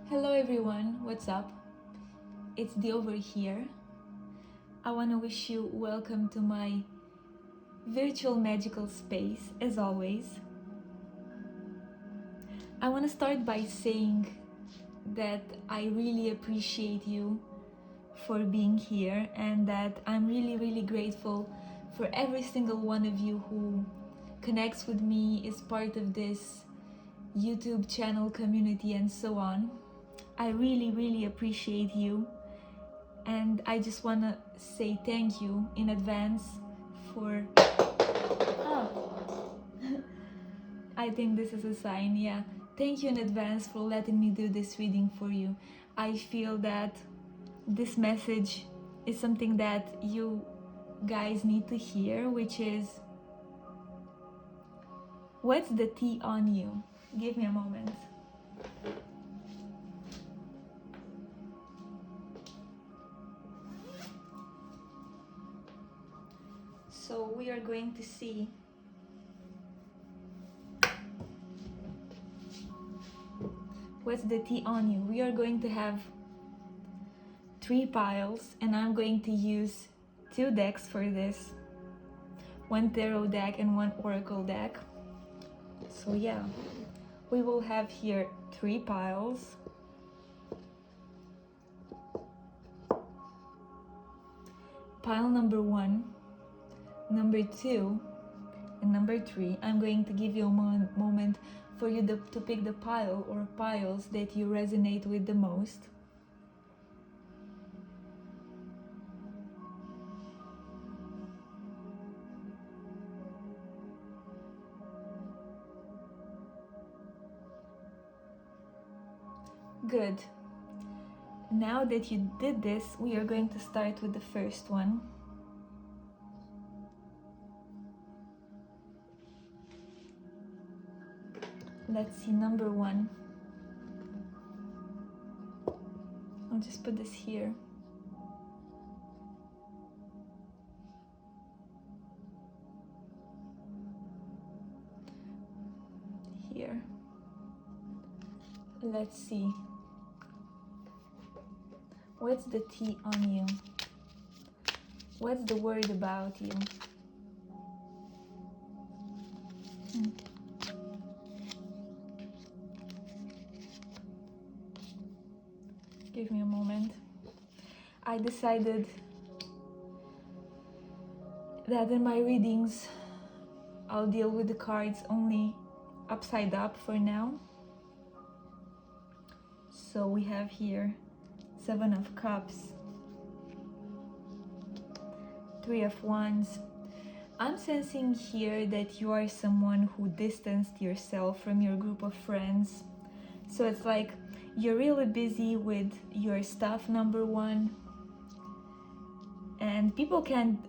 Hello everyone, what's up? It's the over here. I want to wish you welcome to my virtual magical space as always. I want to start by saying that I really appreciate you for being here and that I'm really grateful for every single one of you who connects with me, is part of this YouTube channel community and so on. I really appreciate you, and I just want to say thank you in advance for I think this is a sign. Yeah, thank you in advance for letting me do this reading for you. I feel that this message is something that you guys need to hear, which is, what's the tea on you? Give me a moment. So we are going to see what's the tea on you. We are going to have 3 piles, and I'm going to use 2 decks for this, 1 tarot deck and 1 oracle deck. So yeah, we will have here 3 piles. Pile number 1, number 2, and number 3. I'm going to give you a moment for you to pick the pile or piles that you resonate with the most. Good. Now that you did this, we are going to start with the first one. Let's see, number 1. I'll just put this here. Here. Let's see. What's the tea on you? What's the word about you? Give me a moment. I decided that in my readings I'll deal with the cards only upside up for now. So we have here 7 of Cups, 3 of Wands. I'm sensing here that you are someone who distanced yourself from your group of friends. So it's like you're really busy with your stuff, number 1. And people can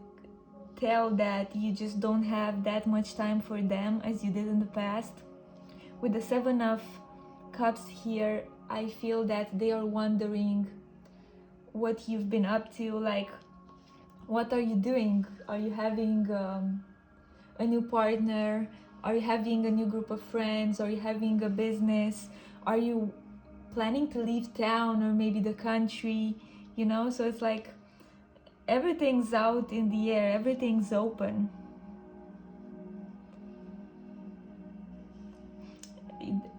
tell that you just don't have that much time for them as you did in the past. With the 7 of Cups here, I feel that they are wondering what you've been up to, like, what are you doing? Are you having a new partner? Are you having a new group of friends? Are you having a business? Are you planning to leave town or maybe the country? You know, so it's like everything's out in the air, everything's open.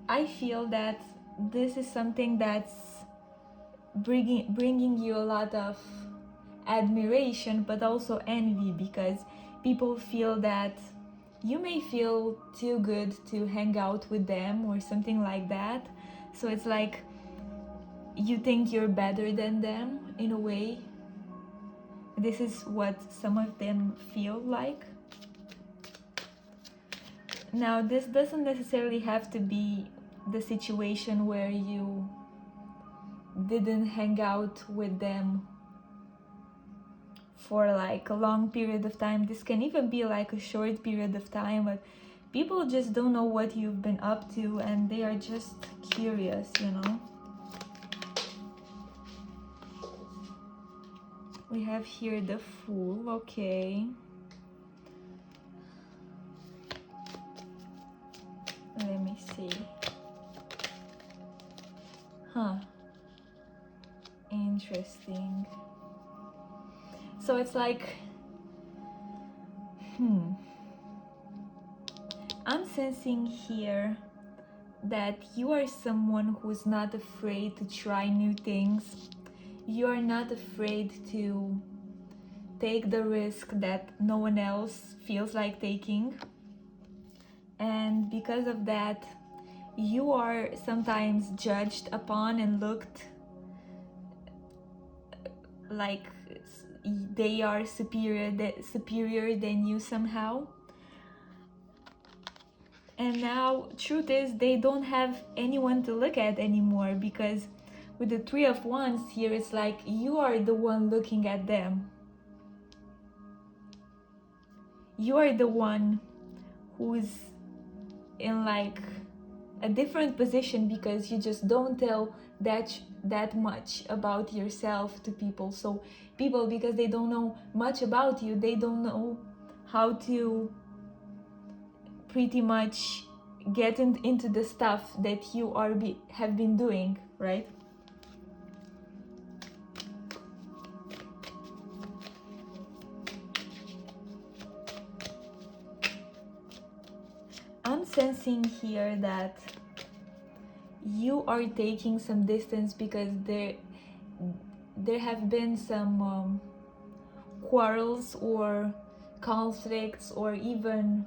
I feel that this is something that's bringing you a lot of admiration, but also envy, because people feel that you may feel too good to hang out with them or something like that. So it's like you think you're better than them in a way. This is what some of them feel like. Now, this doesn't necessarily have to be the situation where you didn't hang out with them for like a long period of time. This can even be like a short period of time, but people just don't know what you've been up to and they are just curious, you know. We have here the Fool. Okay, let me see. Huh. Interesting. So it's like, I'm sensing here that you are someone who's not afraid to try new things. You are not afraid to take the risk that no one else feels like taking. And because of that, you are sometimes judged upon and looked like they are superior than you somehow. And now truth is they don't have anyone to look at anymore, because with the Three of Wands here, it's like you are the one looking at them. You are the one who's in like a different position, because you just don't tell that much about yourself to people. So people, because they don't know much about you, they don't know how to pretty much get into the stuff that you have been doing, right? I'm sensing here that you are taking some distance because there have been some quarrels or conflicts, or even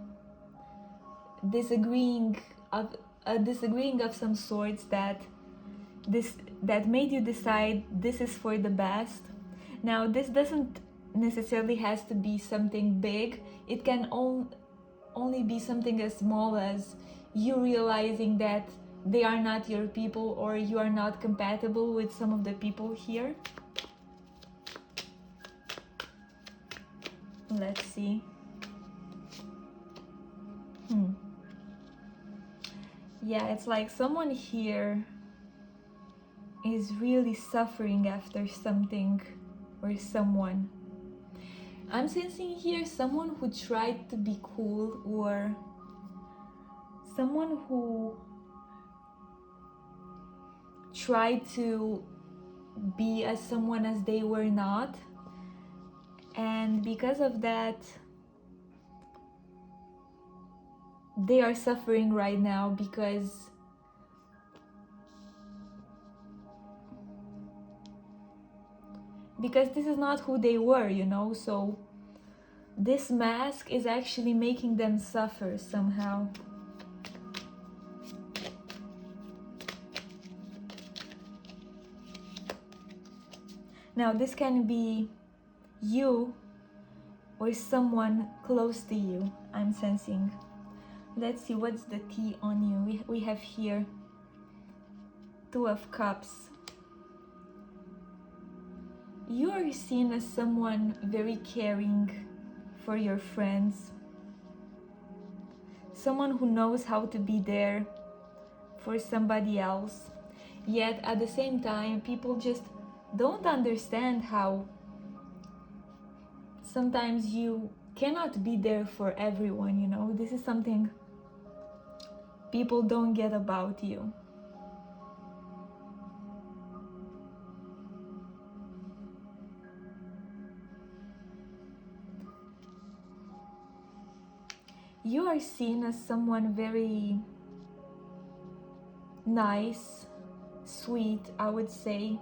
disagreeing of some sorts that made you decide this is for the best. Now this doesn't necessarily has to be something big. It can only be something as small as you realizing that they are not your people, or you are not compatible with some of the people here. Let's see. Yeah, it's like someone here is really suffering after something or someone. I'm sensing here someone who tried to be cool, or someone who tried to be as someone as they were not. And because of that, they are suffering right now, because this is not who they were, you know. So this mask is actually making them suffer somehow. Now this can be you or someone close to you, I'm sensing. Let's see, what's the tea on you? We have here Two of Cups. You are seen as someone very caring for your friends, someone who knows how to be there for somebody else. Yet at the same time, people just don't understand how sometimes you cannot be there for everyone, you know. This is something people don't get about you. You are seen as someone very nice, sweet, I would say.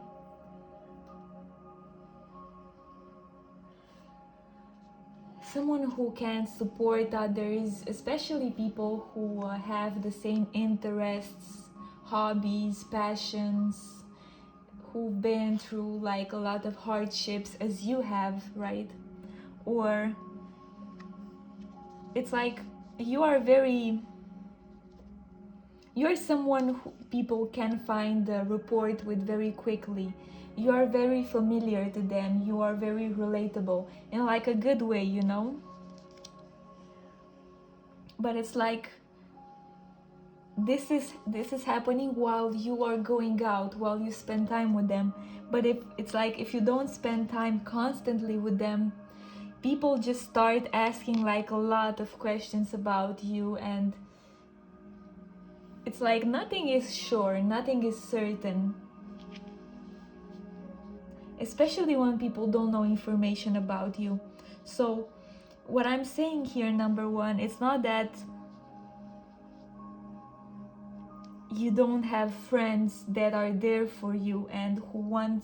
Someone who can support others, especially people who have the same interests, hobbies, passions, who've been through like a lot of hardships as you have, right? Or it's like you're someone who people can find a rapport with very quickly. You are very familiar to them. You are very relatable in like a good way, you know. But it's like this is happening while you are going out, while you spend time with them. But if you don't spend time constantly with them, people just start asking like a lot of questions about you, and it's like nothing is sure, nothing is certain. especially when people don't know information about you. So what I'm saying here, number one, it's not that you don't have friends that are there for you and who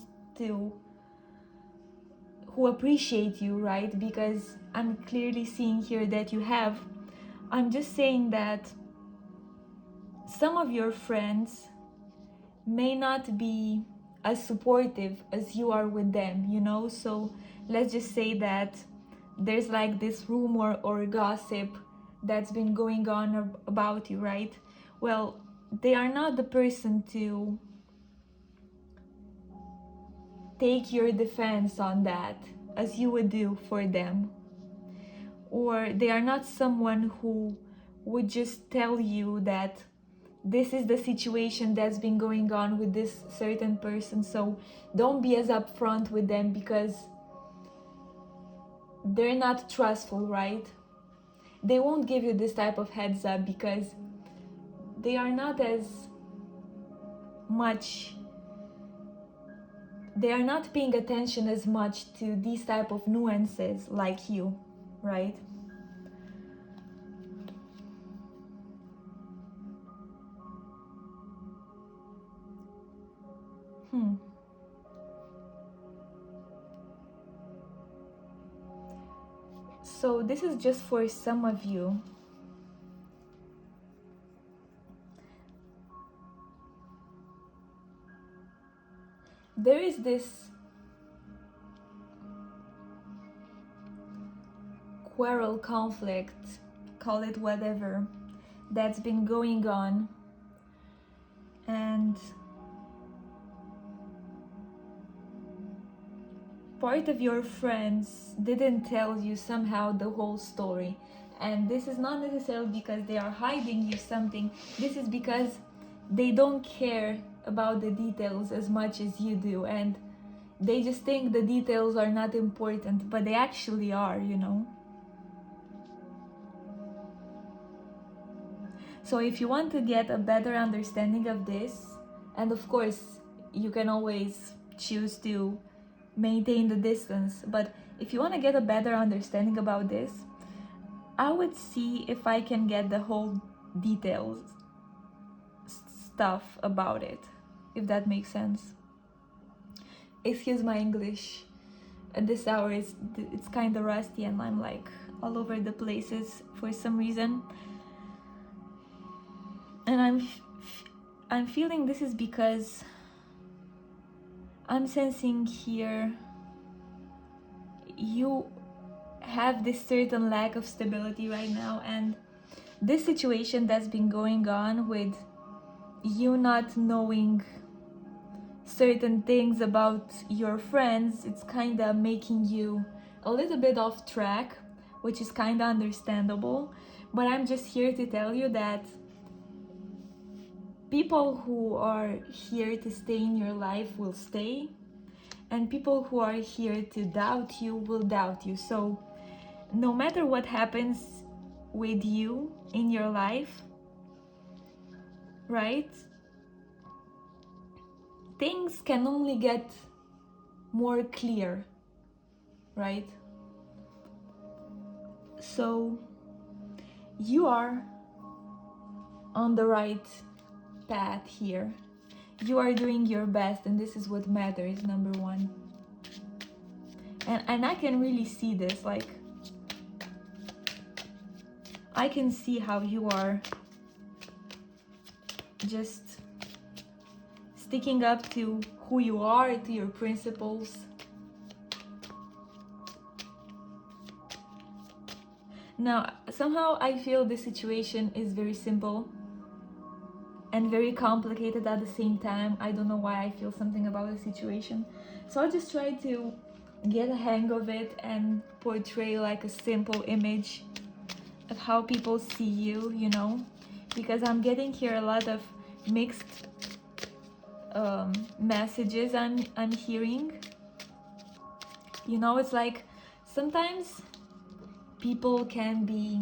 appreciate you, right? Because I'm clearly seeing here that you have. I'm just saying that some of your friends may not be as supportive as you are with them, you know? So let's just say that there's like this rumor or gossip that's been going on about you, right? Well, they are not the person to take your defense on that as you would do for them. Or they are not someone who would just tell you that this is the situation that's been going on with this certain person, so don't be as upfront with them, because they're not trustful, right? They won't give you this type of heads up because they are not paying attention as much to these type of nuances like you, right? So this is just for some of you. There is this quarrel, conflict, call it whatever, that's been going on, and part of your friends didn't tell you somehow the whole story. And this is not necessarily because they are hiding you something, this is because they don't care about the details as much as you do, and they just think the details are not important, but they actually are, you know. So if you want to get a better understanding of this, and of course you can always choose to maintain the distance, but if you want to get a better understanding about this, I would see if I can get the whole details stuff about it, if that makes sense. Excuse my English at this hour, it's kind of rusty and I'm like all over the places for some reason. And I'm feeling this is because I'm sensing here you have this certain lack of stability right now, and this situation that's been going on with you not knowing certain things about your friends, it's kind of making you a little bit off track, which is kind of understandable. But I'm just here to tell you that people who are here to stay in your life will stay, and people who are here to doubt you will doubt you. So no matter what happens with you in your life, right, things can only get more clear, right? So you are on the right path here. You are doing your best, and this is what matters, number one. And I can really see this, like I can see how you are just sticking up to who you are, to your principles. Now, somehow I feel this situation is very simple and very complicated at the same time. I don't know why I feel something about the situation. So I'll just try to get a hang of it and portray like a simple image of how people see you, you know, because I'm getting here a lot of mixed messages I'm hearing. You know, it's like sometimes people can be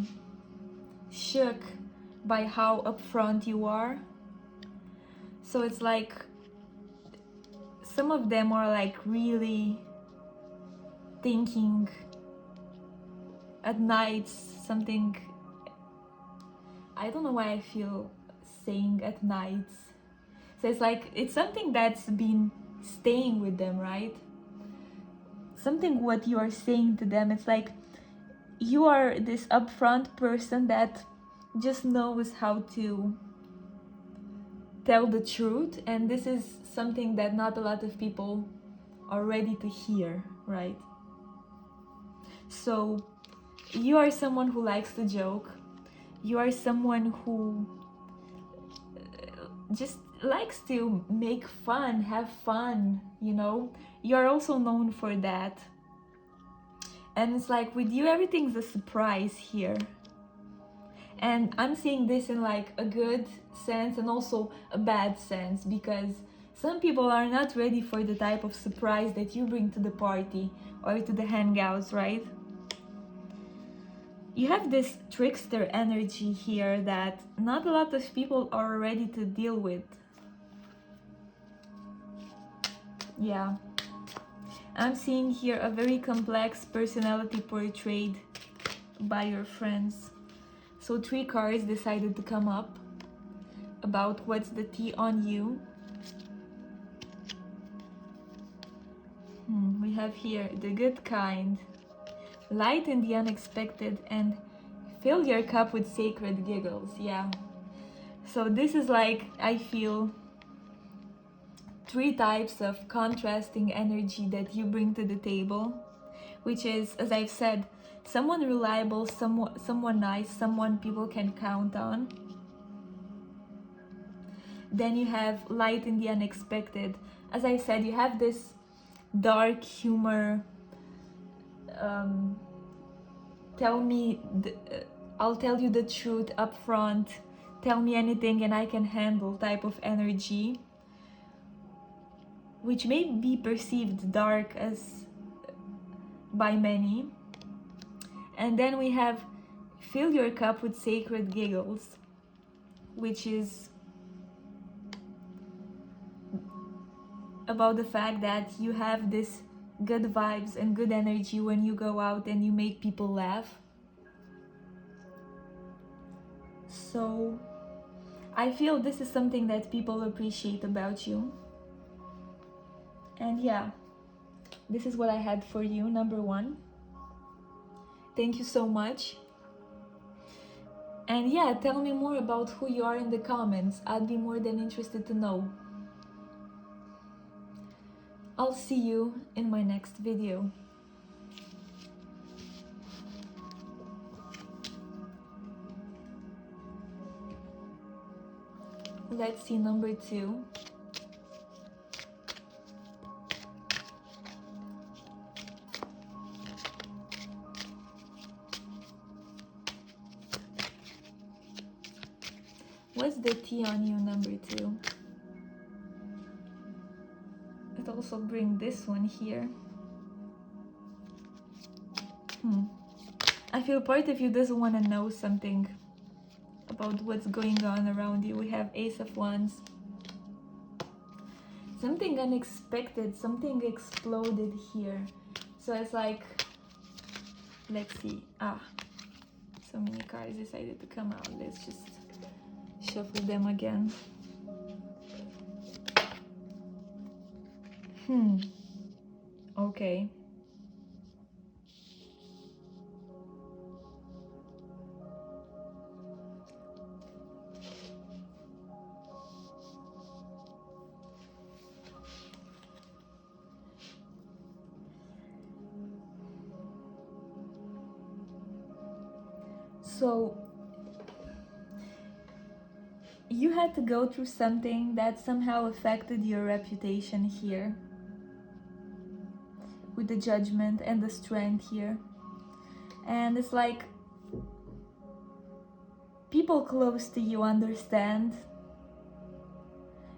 shook by how upfront you are. So it's like some of them are like really thinking at night something. I don't know why I feel saying at night. So it's like it's something that's been staying with them, right? Something what you are saying to them. It's like you are this upfront person that just knows how to tell the truth, and this is something that not a lot of people are ready to hear, right? So you are someone who likes to joke. You are someone who just likes to make fun, have fun, you know? You're also known for that. And it's like with you, everything's a surprise here. And I'm seeing this in like a good sense and also a bad sense, because some people are not ready for the type of surprise that you bring to the party or to the hangouts, right? You have this trickster energy here that not a lot of people are ready to deal with. Yeah. I'm seeing here a very complex personality portrayed by your friends. So 3 cards decided to come up about what's the tea on you. We have here the good kind, light in the unexpected, and fill your cup with sacred giggles. Yeah. So this is like, I feel 3 types of contrasting energy that you bring to the table, which is, as I've said, someone reliable, someone nice, someone people can count on. Then you have light in the unexpected. As I said, you have this dark humor, I'll tell you the truth up front, tell me anything and I can handle type of energy, which may be perceived dark as by many. And then we have fill your cup with sacred giggles, which is about the fact that you have this good vibes and good energy when you go out and you make people laugh. So I feel this is something that people appreciate about you. And yeah, this is what I had for you, number 1. Thank you so much. And yeah, tell me more about who you are in the comments. I'd be more than interested to know. I'll see you in my next video. Let's see number 2. What's the tea on you, number 2? It also bring this one here. I feel part of you doesn't want to know something about what's going on around you. We have Ace of Wands. Something unexpected, something exploded here. So it's like, let's see. So many cards decided to come out. Let's just shuffle them again. Okay. So you had to go through something that somehow affected your reputation here, with the Judgment and the Strength here. And it's like people close to you understand,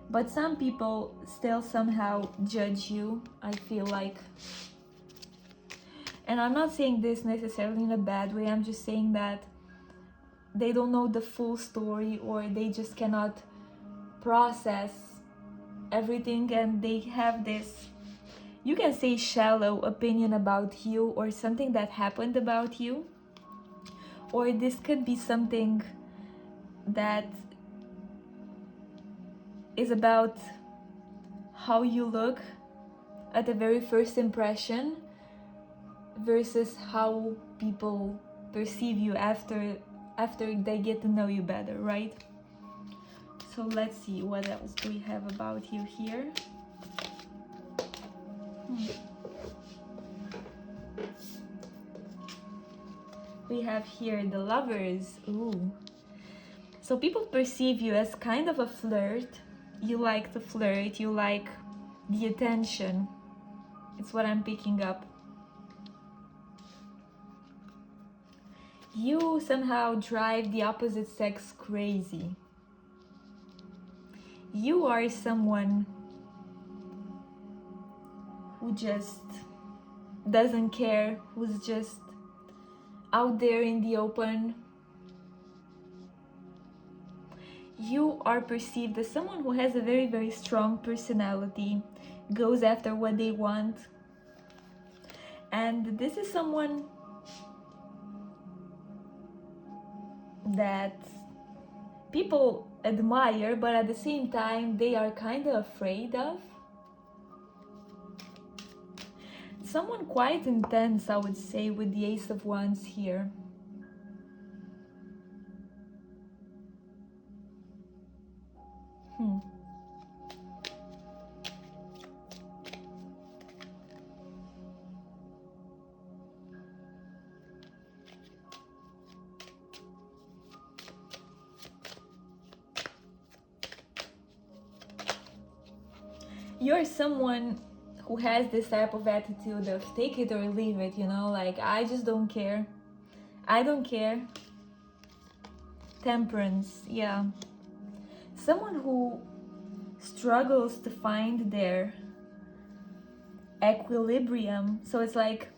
but some people still somehow judge you, I feel like. And I'm not saying this necessarily in a bad way, I'm just saying that they don't know the full story, or they just cannot process everything, and they have this, you can say, shallow opinion about you or something that happened about you. Or this could be something that is about how you look at the very first impression versus how people perceive you after they get to know you better, right? So let's see, what else do we have about you here? We have here the Lovers. Ooh. So people perceive you as kind of a flirt. You like to flirt, you like the attention. It's what I'm picking up. You somehow drive the opposite sex crazy. You are someone who just doesn't care, who's just out there in the open. You are perceived as someone who has a very, very strong personality, goes after what they want. And this is someone that people admire, but at the same time they are kind of afraid of. Someone quite intense, I would say, with the Ace of Wands here. You're someone who has this type of attitude of take it or leave it, you know, like I just don't care. I don't care. Temperance, yeah. Someone who struggles to find their equilibrium. So it's like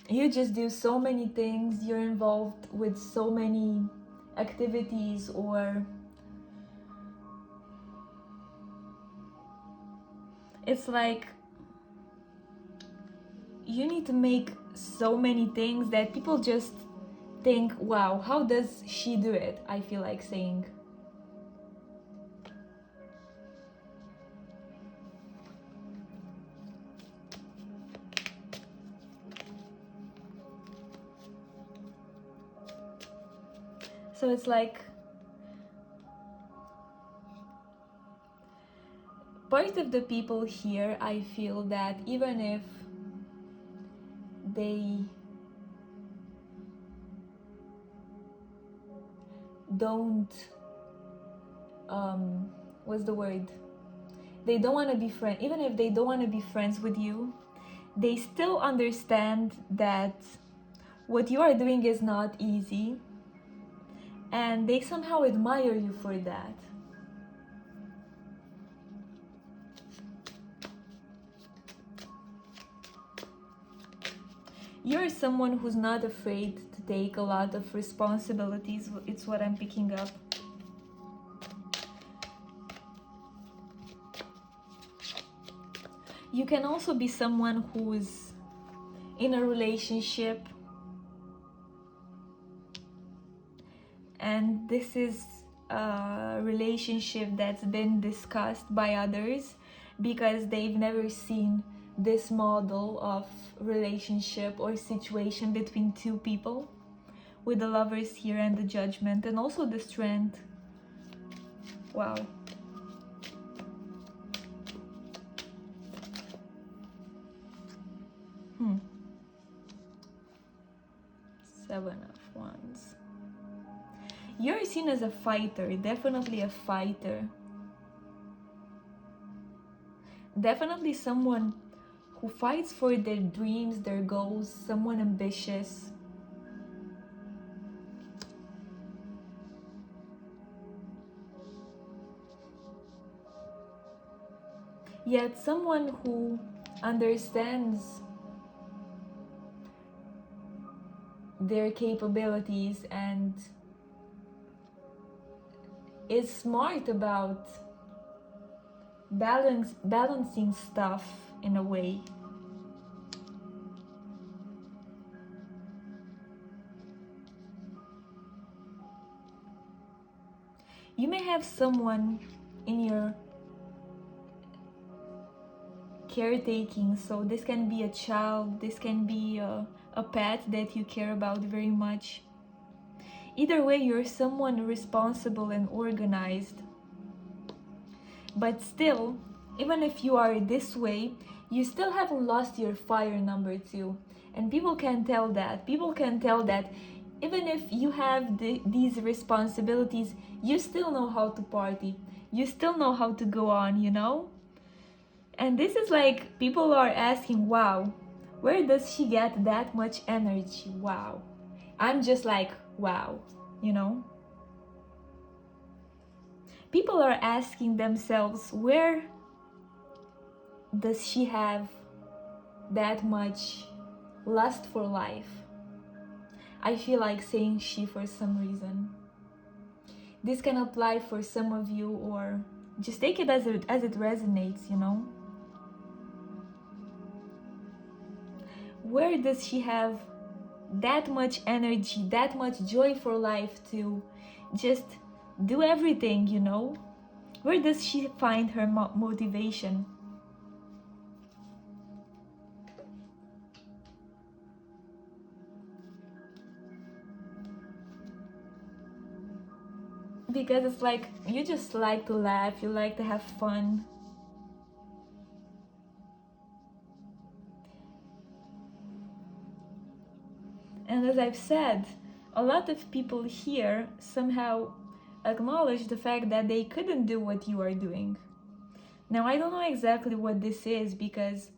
you just do so many things, you're involved with so many activities, or it's like you need to make so many things that people just think, wow, how does she do it? I feel like saying. So it's like part of the people here, I feel that even if they don't, what's the word? They don't want to be friends. Even if they don't want to be friends with you, they still understand that what you are doing is not easy, and they somehow admire you for that. You're someone who's not afraid to take a lot of responsibilities. It's what I'm picking up. You can also be someone who's in a relationship, and this is a relationship that's been discussed by others because they've never seen this model of relationship or situation between two people, with the Lovers here and the Judgment, and also the Strength. Wow. Seven of Wands. You're seen as a fighter, definitely a fighter. Definitely someone who fights for their dreams, their goals, someone ambitious. Yet someone who understands their capabilities and is smart about balancing stuff in a way. You may have someone in your caretaking, so this can be a child, this can be a pet that you care about very much. Either way, you're someone responsible and organized. But still, even if you are this way, you still haven't lost your fire, number 2. And people can tell that. People can tell that even if you have these responsibilities, you still know how to party. You still know how to go on, you know? And this is like, people are asking, wow, where does she get that much energy? Wow. I'm just like, wow, you know? People are asking themselves, where does she have that much lust for life? I feel like saying she for some reason. This can apply for some of you, or just take it as it resonates, you know? Where does she have that much energy, that much joy for life to just do everything, you know? Where does she find her motivation? Because it's like, you just like to laugh, you like to have fun. And as I've said, a lot of people here somehow acknowledge the fact that they couldn't do what you are doing. Now, I don't know exactly what this is, because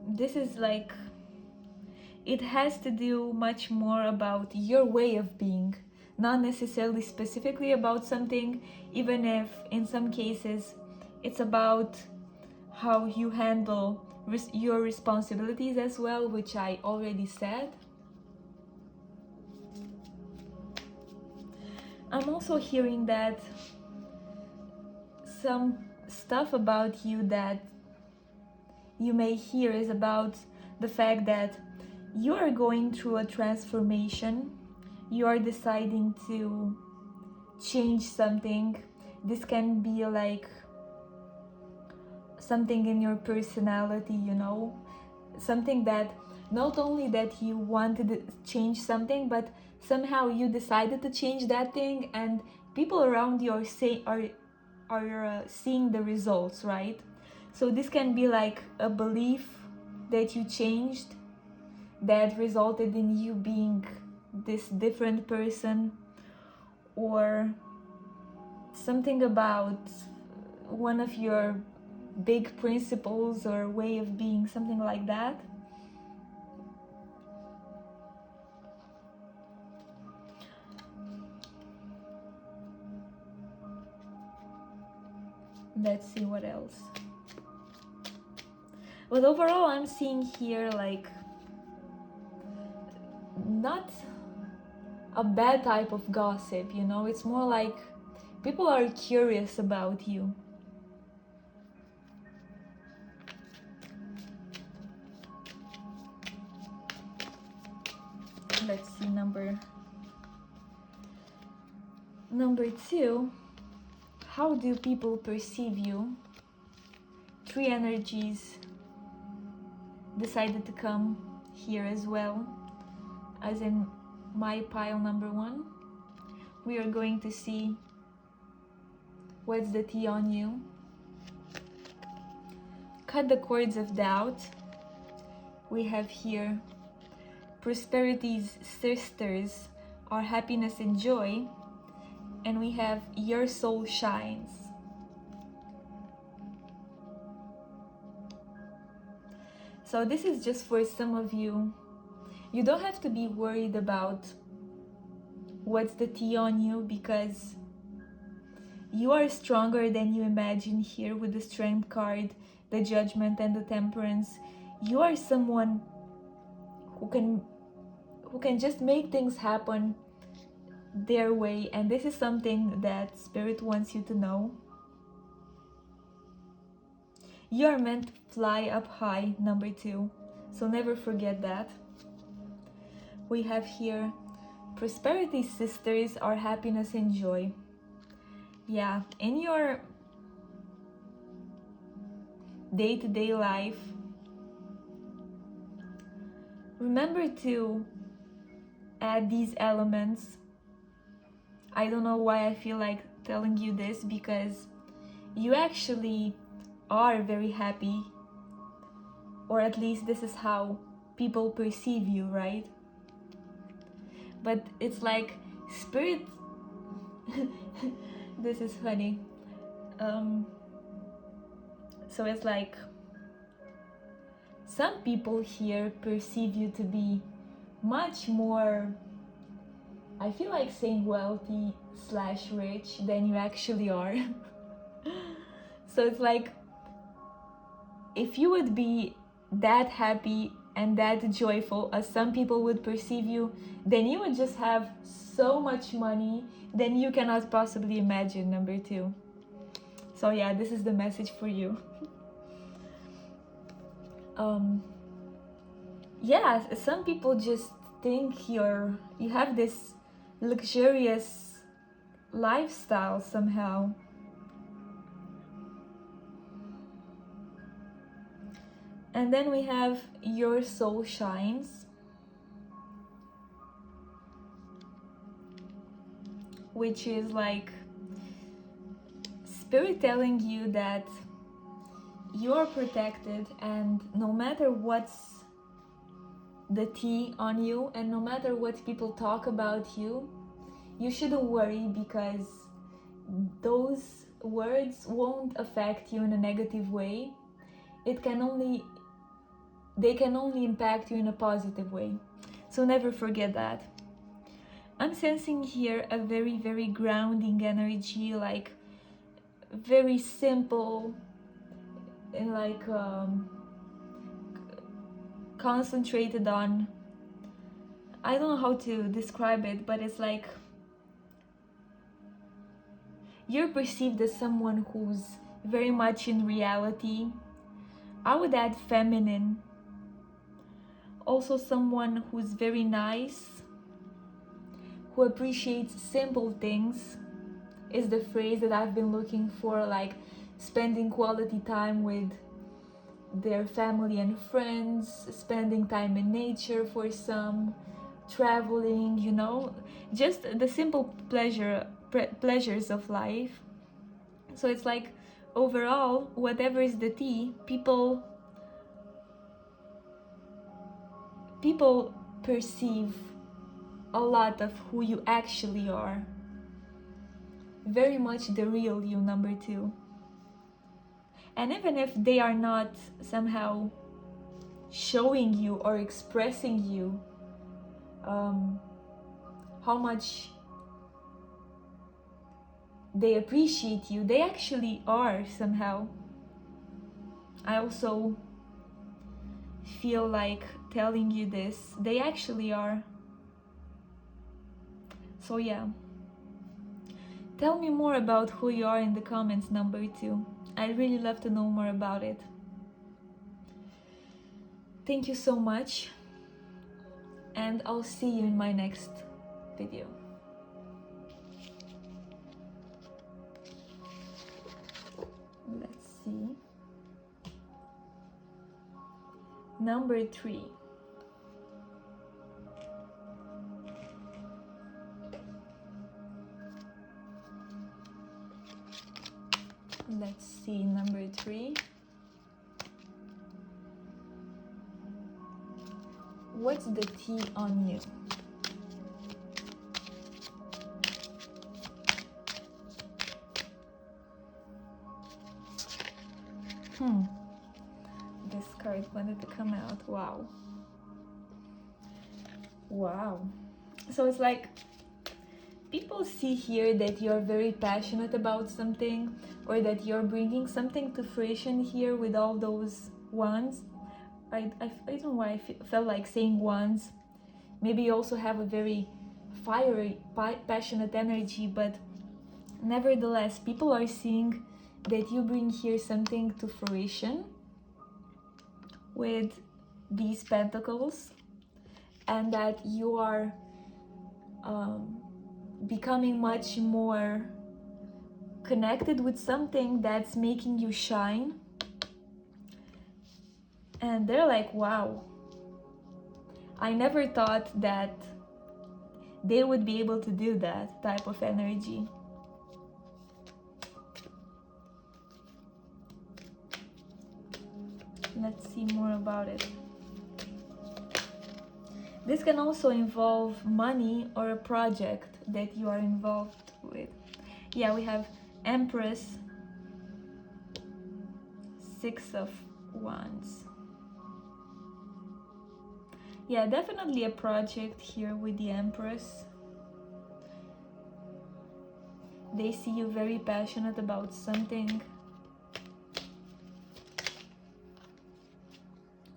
this is like, it has to do much more about your way of being, not necessarily specifically about something, even if in some cases it's about how you handle your responsibilities as well, which I already said. I'm also hearing that some stuff about you that you may hear is about the fact that you are going through a transformation. You are deciding to change something. This can be like something in your personality, you know, something that not only that you wanted to change something, but somehow you decided to change that thing, and people around you are seeing the results, right? So this can be like a belief that you changed that resulted in you being this different person, or something about one of your big principles or way of being, something like that. Let's see what else. But overall, I'm seeing here like not a bad type of gossip, you know? It's more like people are curious about you. Let's see, number 2. How do people perceive you? 3 energies decided to come here as well, as in my pile number 1. We are going to see what's the tea on you. Cut the cords of doubt. We have here prosperity's sisters are happiness and joy, and we have your soul shines. So this is just for some of you. You don't have to be worried about what's the tea on you, because you are stronger than you imagine here with the Strength card, the Judgment, and the Temperance. You are someone who can just make things happen their way, and this is something that Spirit wants you to know. You are meant to fly up high, number 2, so never forget that. We have here prosperity sisters are happiness and joy. Yeah, in your day-to-day life, remember to add these elements. I don't know why I feel like telling you this, because you actually are very happy, or at least this is how people perceive you, right? But it's like Spirit this is funny. So it's like some people here perceive you to be much more, I feel like saying wealthy / rich than you actually are. So it's like, if you would be that happy and that joyful as some people would perceive you, then you would just have so much money than you cannot possibly imagine, number 2. So yeah, this is the message for you. Yeah, some people just think you have this luxurious lifestyle somehow. And then we have your soul shines, which is like Spirit telling you that you're protected, and no matter what's the tea on you, and no matter what people talk about you, you shouldn't worry, because those words won't affect you in a negative way. They can only impact you in a positive way. So never forget that. I'm sensing here a very, very grounding energy, like very simple, and like concentrated on, I don't know how to describe it, but it's like you're perceived as someone who's very much in reality. I would add feminine. Also someone who's very nice, who appreciates simple things is the phrase that I've been looking for, like spending quality time with their family and friends, spending time in nature for some, traveling, you know, just the simple pleasures of life. So it's like, overall, whatever is the tea, people perceive a lot of who you actually are. Very much the real you, number 2. And even if they are not somehow showing you or expressing you how much they appreciate you, they actually are somehow. I also feel like telling you this, they actually are. So yeah, tell me more about who you are in the comments, number 2. I'd really love to know more about it. Thank you so much, and I'll see you in my next video. Let's see. Number 3. Let's see, number 3. What's the tea on you? This card wanted to come out. Wow. So it's like, people see here that you're very passionate about something, or that you're bringing something to fruition here with all those wands. I don't know why I felt like saying wands. Maybe you also have a very fiery, passionate energy, but nevertheless, people are seeing that you bring here something to fruition with these pentacles, and that you are becoming much more connected with something that's making you shine. And they're like, wow, I never thought that they would be able to do that type of energy. Let's see more about it. This can also involve money or a project that you are involved with. Yeah, we have Empress, Six of Wands. Yeah, definitely a project here with the Empress. They see you very passionate about something.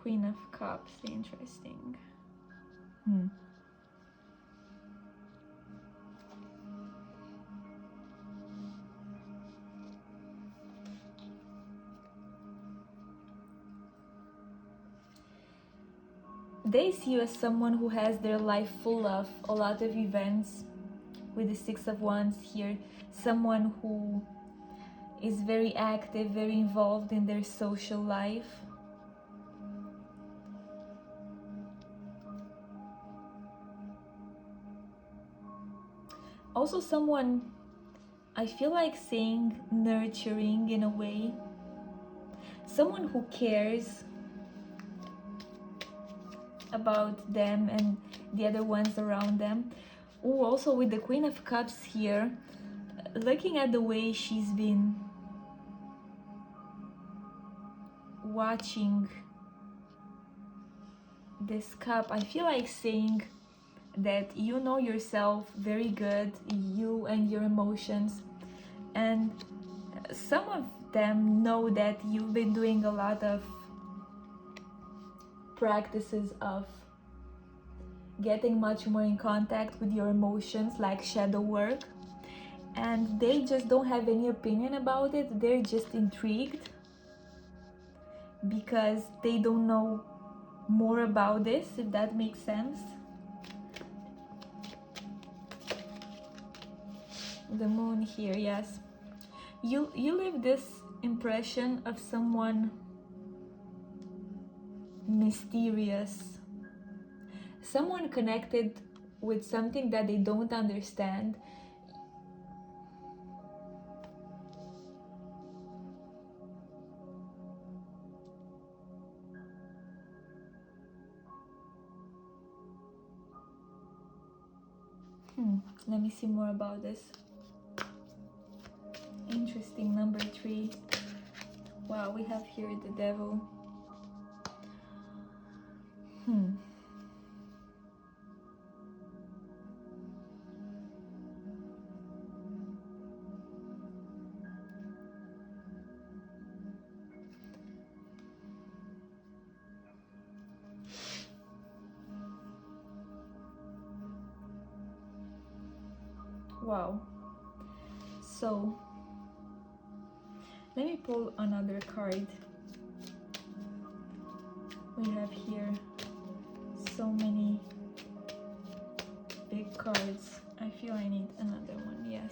Queen of Cups, interesting. They see you as someone who has their life full of a lot of events with the Six of Wands here. Someone who is very active, very involved in their social life. Also someone, I feel like saying nurturing in a way. Someone who cares about them and the other ones around them. Oh, also with the Queen of Cups here, looking at the way she's been watching this cup, I feel like saying that you know yourself very good, you and your emotions, and some of them know that you've been doing a lot of practices of getting much more in contact with your emotions, like shadow work, and they just don't have any opinion about it. They're just intrigued because they don't know more about this, if that makes sense. The Moon here, yes. You leave this impression of someone mysterious, someone connected with something that they don't understand. Let me see more about this. Interesting, number 3. Wow, we have here the Devil. Wow. So let me pull another card. We have here so many big cards. I feel I need another one, yes.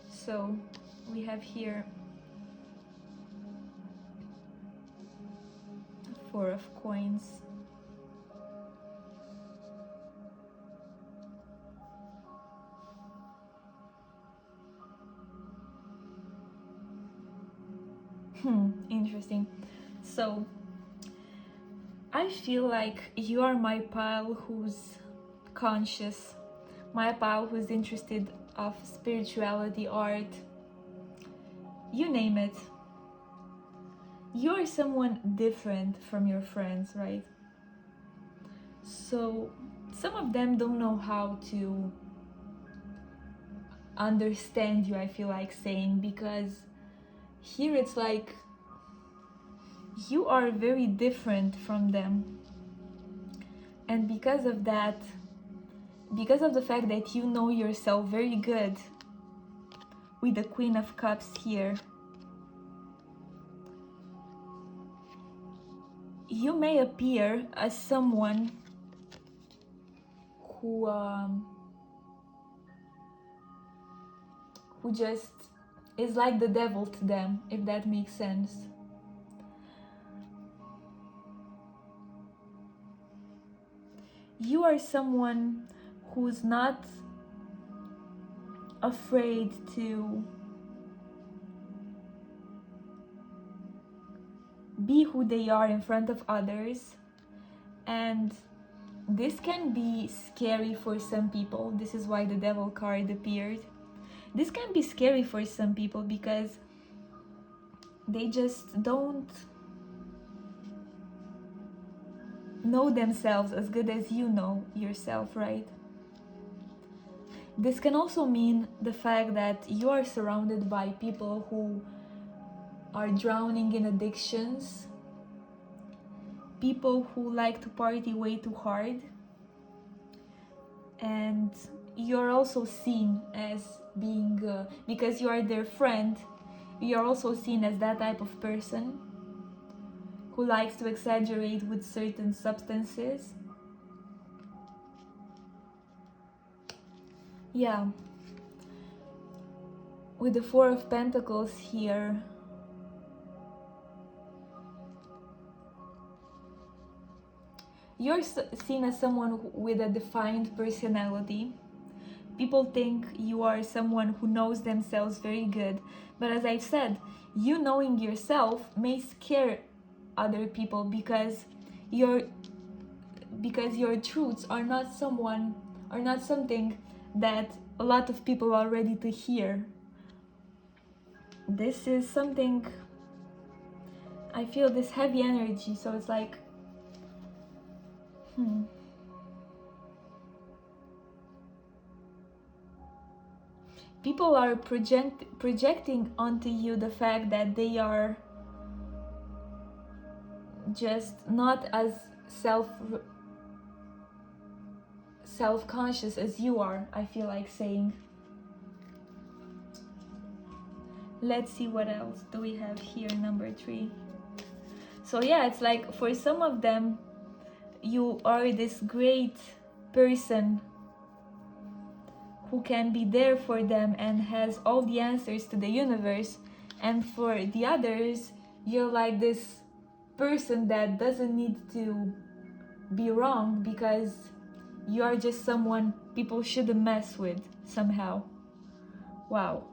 So we have here Four of Coins. Interesting. So I feel like you are my pal who's conscious, my pal who's interested of spirituality, art, you name it. You're someone different from your friends, right? So some of them don't know how to understand you, I feel like saying, because here it's like you are very different from them, and because of that because of the fact that you know yourself very good, with the Queen of Cups here, you may appear as someone who just is like the devil to them, if that makes sense. You are someone who's not afraid to be who they are in front of others, and this can be scary for some people. This is why the devil card appeared. This can be scary for some people because they just don't know themselves as good as you know yourself, right? This can also mean the fact that you are surrounded by people who are drowning in addictions, people who like to party way too hard, and you're also seen as being, because you are their friend, you're also seen as that type of person who likes to exaggerate with certain substances. Yeah. With the Four of Pentacles here, you're seen as someone with a defined personality. People think you are someone who knows themselves very good, but as I've said, you knowing yourself may scare other people because your truths are not something that a lot of people are ready to hear. This is something, I feel this heavy energy, so it's like people are projecting onto you the fact that they are just not as self-conscious as you are, I feel like saying. Let's see what else do we have here, number 3. So yeah, it's like for some of them, you are this great person who can be there for them and has all the answers to the universe, and for the others, you're like this person that doesn't need to be wrong because you are just someone people shouldn't mess with somehow. Wow.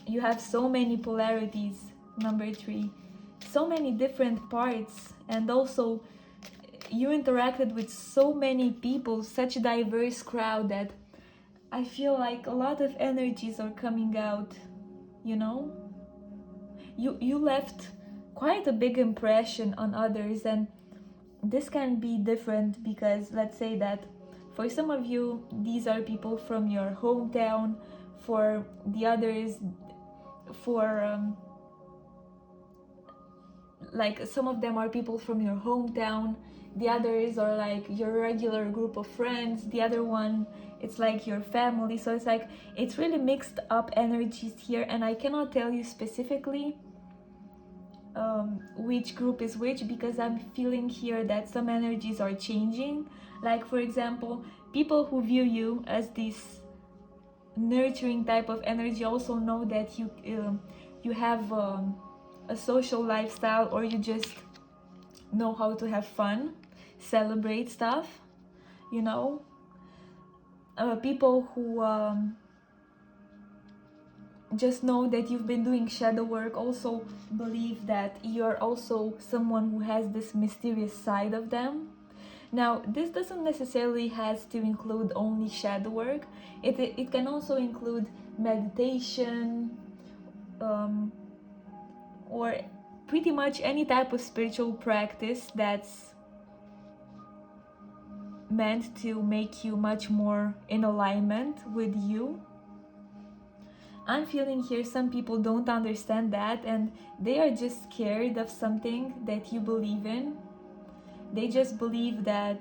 You have so many polarities, number 3, so many different parts, and also you interacted with so many people, such a diverse crowd, that I feel like a lot of energies are coming out, you know? You left quite a big impression on others, and this can be different because let's say that for some of you, these are people from your hometown, for the others, like some of them are people from your hometown, the others are like your regular group of friends, the other one it's like your family. So it's like it's really mixed up energies here, and I cannot tell you specifically which group is which, because I'm feeling here that some energies are changing. Like for example, people who view you as this nurturing type of energy also know that you have a social lifestyle, or you just know how to have fun, celebrate stuff, you know. People who just know that you've been doing shadow work also believe that you're also someone who has this mysterious side of them. Now, this doesn't necessarily has to include only shadow work. It can also include meditation, or pretty much any type of spiritual practice that's meant to make you much more in alignment with you. I'm feeling here some people don't understand that, and they are just scared of something that you believe in. They just believe that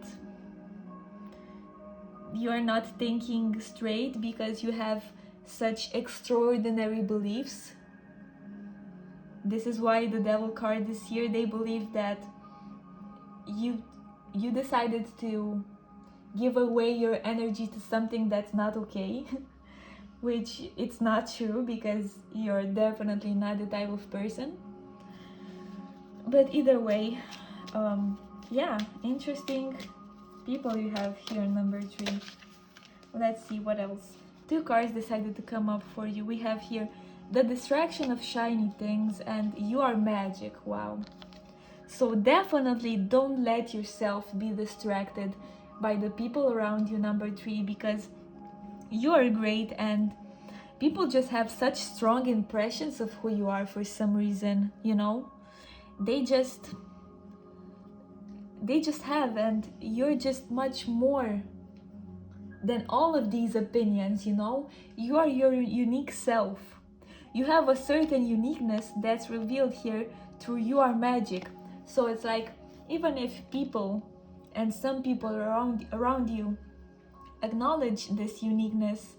you are not thinking straight because you have such extraordinary beliefs. This is why the devil card is here. They believe that you decided to give away your energy to something that's not okay. Which it's not true, because you're definitely not the type of person. But either way, yeah, interesting people you have here, number 3. Let's see what else. 2 cards decided to come up for you. We have here the distraction of shiny things and you are magic. Wow. So definitely don't let yourself be distracted by the people around you, number 3, because you are great and people just have such strong impressions of who you are for some reason, you know? They just have, and you're just much more than all of these opinions, you know? You are your unique self. You have a certain uniqueness that's revealed here through you are magic. So it's like, even if people and some people around you acknowledge this uniqueness,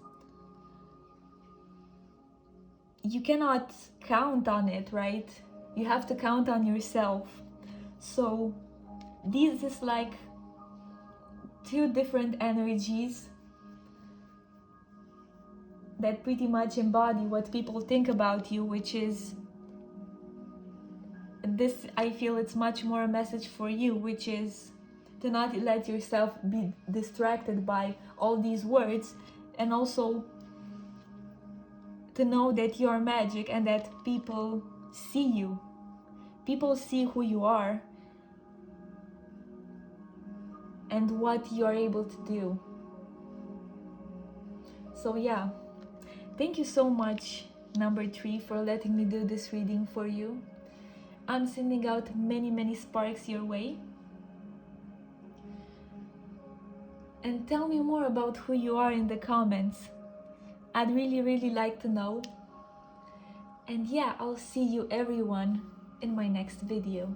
you cannot count on it, right? You have to count on yourself. So this is like 2 different energies that pretty much embody what people think about you, which is this. I feel it's much more a message for you, which is to not let yourself be distracted by all these words, and also to know that you are magic and that people see you. People see who you are and what you are able to do. So yeah, thank you so much, number 3, for letting me do this reading for you. I'm sending out many sparks your way. And tell me more about who you are in the comments. I'd really like to know. And yeah, I'll see you everyone in my next video.